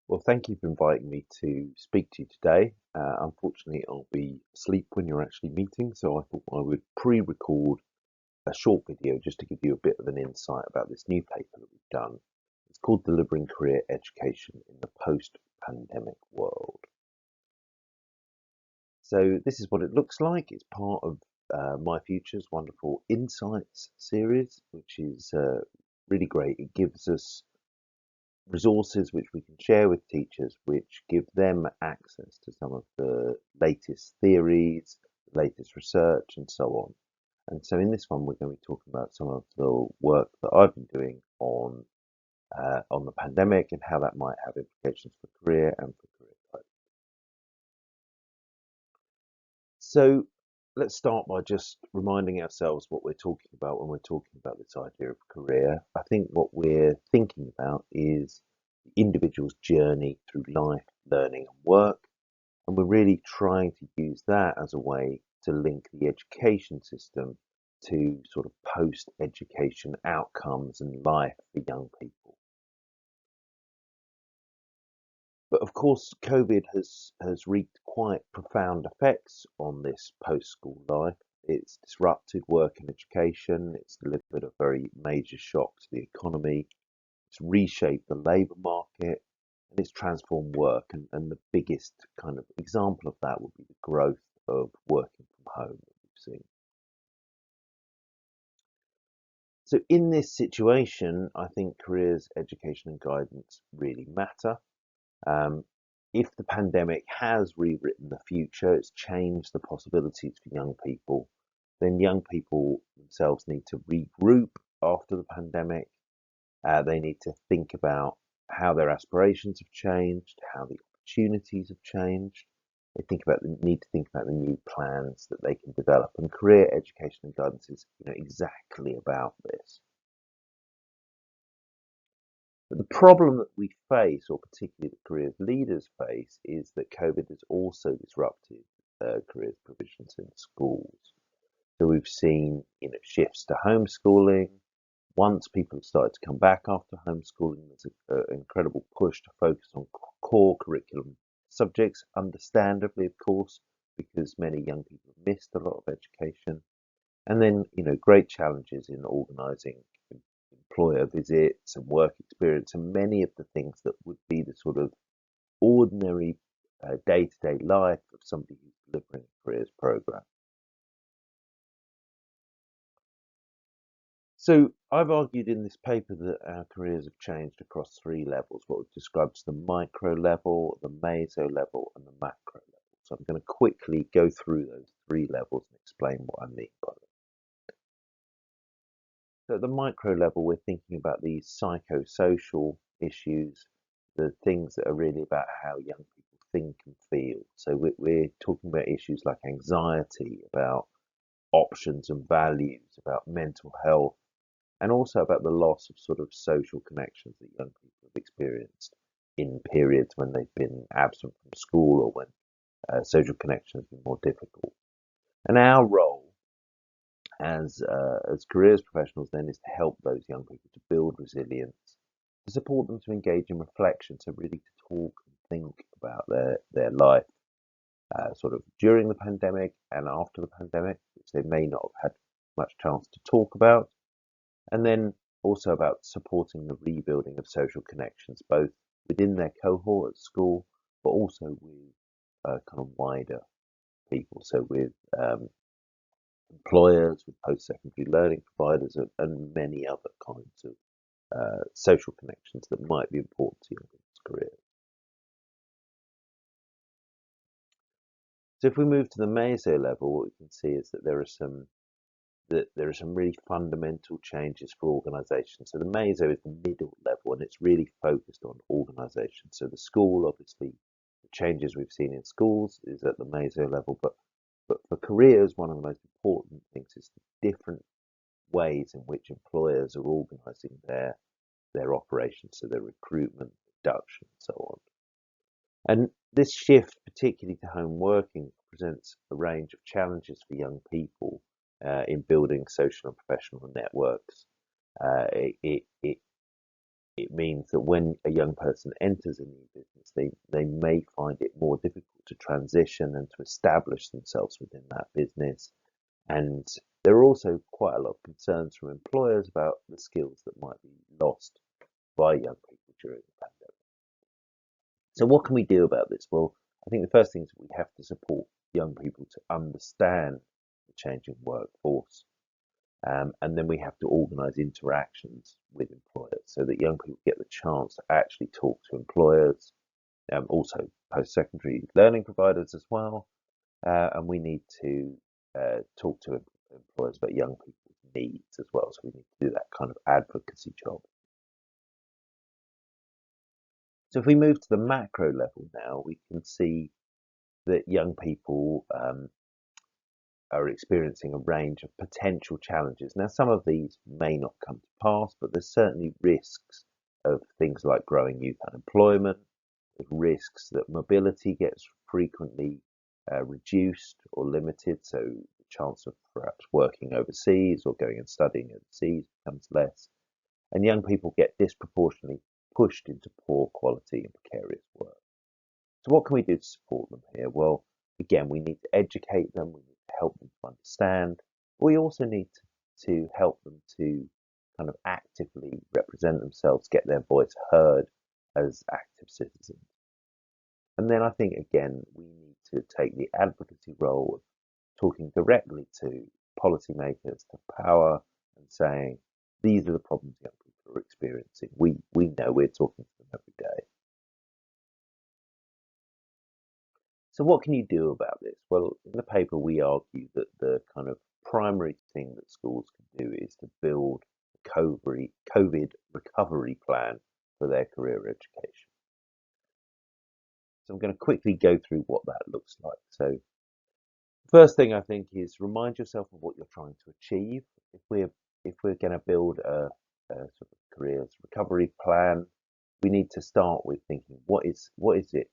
Well, thank you for inviting me to speak to you today. Unfortunately, I'll be asleep when you're actually meeting, so I thought I would pre-record a short video just to give you a bit of an insight about this new paper that we've done. It's called Delivering Career Education in the Post-Pandemic World. So this is what it looks like. It's part of myfuture's wonderful Insights series, which is really great. It gives us resources which we can share with teachers, which give them access to some of the latest theories, latest research, and so on. And so in this one, we're going to be talking about some of the work that I've been doing on the pandemic and how that might have implications for career and for career growth. So let's start by just reminding ourselves what we're talking about when we're talking about this idea of career. I think what we're thinking about is the individual's journey through life, learning, and work. And we're really trying to use that as a way to link the education system to sort of post-education outcomes and life for young people. But of course, COVID has wreaked quite profound effects on this post-school life. It's disrupted work and education. It's delivered a very major shock to the economy. It's reshaped the labour market and it's transformed work. And the biggest kind of example of that would be the growth of working from home that we've seen. So in this situation, I think careers, education and guidance really matter. Um, if the pandemic has rewritten the future, it's changed the possibilities for young people, then young people themselves need to regroup after the pandemic. They need to think about how their aspirations have changed, how the opportunities have changed. They need to think about the new plans that they can develop. And career education and guidance is, exactly about this. But the problem that we face, or particularly that careers leaders face, is that COVID has also disrupted careers provisions in schools. So we've seen, shifts to homeschooling. Once people have started to come back after homeschooling, there's an incredible push to focus on core curriculum subjects, understandably, of course, because many young people have missed a lot of education. And then, great challenges in organising employer visits and work experience and many of the things that would be the sort of ordinary day-to-day life of somebody who's delivering a careers program. So I've argued in this paper that our careers have changed across three levels, what we've described as the micro level, the meso level, and the macro level. So I'm going to quickly go through those three levels and explain what I mean by them. So at the micro level, we're thinking about these psychosocial issues, the things that are really about how young people think and feel. So we're talking about issues like anxiety, about options and values, about mental health, and also about the loss of sort of social connections that young people have experienced in periods when they've been absent from school or when social connection has been more difficult. And our role as careers professionals then is to help those young people to build resilience, to support them to engage in reflection, so really to talk and think about their life sort of during the pandemic and after the pandemic, which they may not have had much chance to talk about, and then also about supporting the rebuilding of social connections, both within their cohort at school, but also with kind of wider people, so with employers, with post-secondary learning providers, and many other kinds of social connections that might be important to young people's careers. So if we move to the meso level, what we can see is that there are some really fundamental changes for organisations. So the meso is the middle level, and it's really focused on organisation. So the school, obviously, the changes we've seen in schools is at the meso level, but for careers, one of the most important things is the different ways in which employers are organising their operations, so their recruitment, induction, and so on. And this shift, particularly to home working, presents a range of challenges for young people in building social and professional networks. It It means that when a young person enters a new business, they may find it more difficult to transition and to establish themselves within that business. And there are also quite a lot of concerns from employers about the skills that might be lost by young people during the pandemic. So what can we do about this? Well, I think the first thing is we have to support young people to understand the changing workforce. And then we have to organise interactions with employers so that young people get the chance to actually talk to employers, also post-secondary learning providers as well. And we need to talk to employers about young people's needs as well. So we need to do that kind of advocacy job. So if we move to the macro level now, we can see that young people are experiencing a range of potential challenges. Now, some of these may not come to pass, but there's certainly risks of things like growing youth unemployment, risks that mobility gets frequently reduced or limited, so the chance of perhaps working overseas or going and studying overseas becomes less, and young people get disproportionately pushed into poor quality and precarious work. So what can we do to support them here? Well, again, we need to educate them, we need to help them to understand. We also need to help them to kind of actively represent themselves, get their voice heard as active citizens. And then I think, again, we need to take the advocacy role of talking directly to policymakers, to power, and saying, these are the problems young people are experiencing. We know we're talking to them every day. So what can you do about this? Well, in the paper, we argue that the kind of primary thing that schools can do is to build a COVID recovery plan for their career education. So I'm going to quickly go through what that looks like. So first thing I think is remind yourself of what you're trying to achieve. If we're going to build a sort of careers recovery plan, we need to start with thinking what is it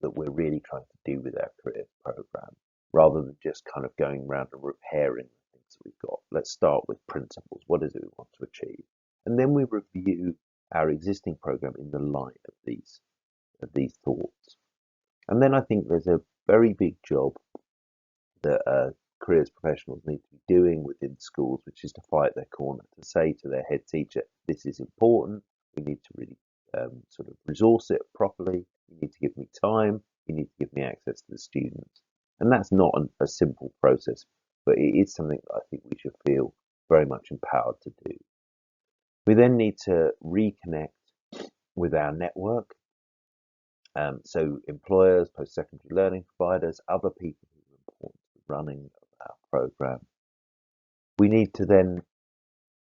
that we're really trying to do with our career program, rather than just kind of going around and repairing the things that we've got. Let's start with principles. What is it we want to achieve? And then we review our existing program in the light of these thoughts. And then I think there's a very big job that careers professionals need to be doing within schools, which is to fight their corner, to say to their head teacher, this is important, we need to really sort of resource it properly, you need to give me time, you need to give me access to the students. And that's not a simple process, but it is something that I think we should feel very much empowered to do. We then need to reconnect with our network. So employers, post-secondary learning providers, other people who are important to the running of our program. We need to then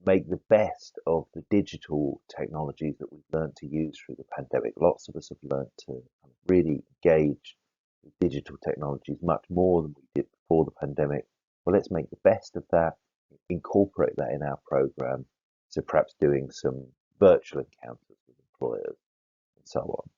make the best of the digital technologies that we've learned to use through the pandemic. Lots of us have learned to really engage with digital technologies much more than we did before the pandemic. Well, let's make the best of that, incorporate that in our program. So perhaps doing some virtual encounters with employers and so on.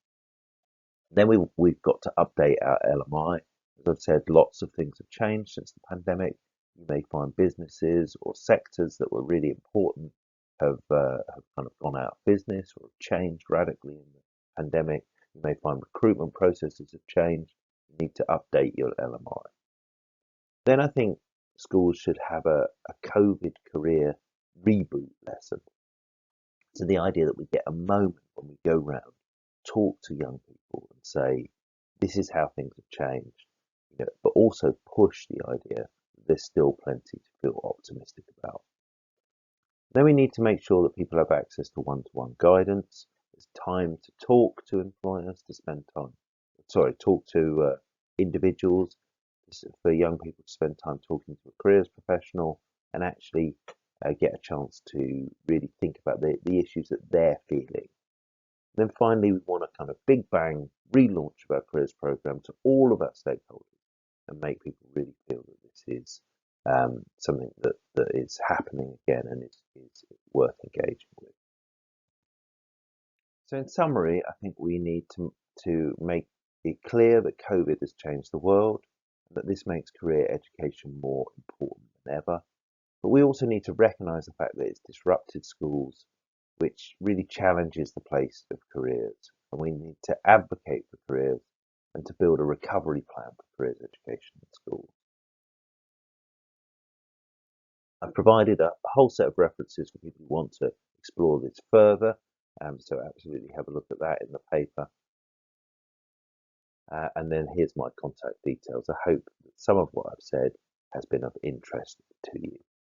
Then we've got to update our LMI. As I've said, lots of things have changed since the pandemic. You may find businesses or sectors that were really important have kind of gone out of business or have changed radically in the pandemic. You may find recruitment processes have changed. You need to update your LMI. Then I think schools should have a COVID career reboot lesson. So the idea that we get a moment when we go round, talk to young people and say, this is how things have changed, but also push the idea that there's still plenty to feel optimistic about. Then we need to make sure that people have access to one-to-one guidance. There's time to talk to employers, talk to individuals, for young people to spend time talking to a careers professional and actually get a chance to really think about the issues that they're feeling. Then finally, we want a kind of big bang relaunch of our careers program to all of our stakeholders and make people really feel that this is something that is happening again and is worth engaging with. So in summary, I think we need to make it clear that COVID has changed the world and that this makes career education more important than ever. But we also need to recognise the fact that it's disrupted schools which really challenges the place of careers. And we need to advocate for careers and to build a recovery plan for careers education in schools. I've provided a whole set of references for people who want to explore this further, so absolutely have a look at that in the paper. And then here's my contact details. I hope that some of what I've said has been of interest to you.